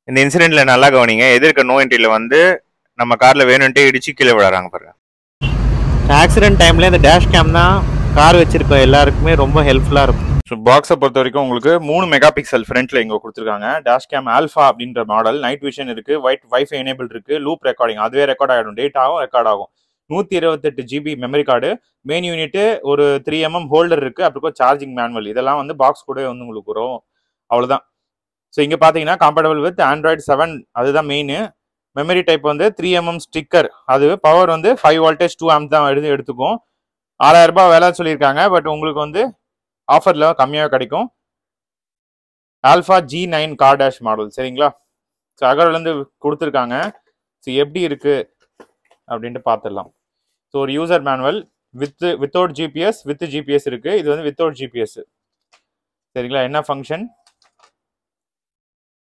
இந்த இன்சிடென்ட்ல நல்லா கவனிங்க. எதிர்க்க நோ என்ட்ரியில வந்து நம்ம கார்ல வேணும்ட்டே இடிச்சு கீழே விழறாங்க பாருங்க. ஆக்சிடென்ட் டைம்ல இந்த டேஷ் கேம் தான் கார் வச்சிருக்க எல்லாருக்குமே ரொம்ப ஹெல்ப்ஃபுல்லா இருக்கும். ஸோ பாக்ஸை பொறுத்த வரைக்கும் உங்களுக்கு 3 மெகா பிக்சல் ஃப்ரண்ட்ல இங்கே கொடுத்துருக்காங்க. டேஷ் கேம் ஆல்ஃபா அப்படின்ற மாடல், நைட் விஷன் இருக்கு, வைஃபை எனேபிள் இருக்கு, லூப் ரெக்கார்டிங் அதுவே ரெக்கார்ட் ஆகிடும், டேட்டாவும் ரெக்கார்ட் ஆகும். 128 GB memory card, main unit, ஒரு 3mm ஹோல்டர் இருக்கு, அப்புறம் சார்ஜிங் மேனுவல், இதெல்லாம் வந்து பாக்ஸ் கூட வந்து உங்களுக்கு வரும். அவ்வளோதான். ஸோ இங்கே பார்த்தீங்கன்னா கம்பேட்டபிள் வித் Android 7, அதுதான் மெயின். மெமரி டைப் வந்து 3mm ஸ்டிக்கர், அது பவர் வந்து 5 voltage 2 amp தான் எடுத்துக்கும். 6000 ரூபாய் வேலை சொல்லியிருக்காங்க, பட் உங்களுக்கு வந்து ஆஃபர்ல கம்மியாக கிடைக்கும். Alpha G9 car dash model, சரிங்களா? ஸோ அகர்லேருந்து கொடுத்துருக்காங்க. ஸோ எப்படி இருக்கு அப்படின்ட்டு பார்த்துடலாம். ஸோ ஒரு user manual without GPS, with GPS இருக்கு. இது வந்து வித்தவுட் ஜிபிஎஸ், சரிங்களா? என்ன ஃபங்க்ஷன்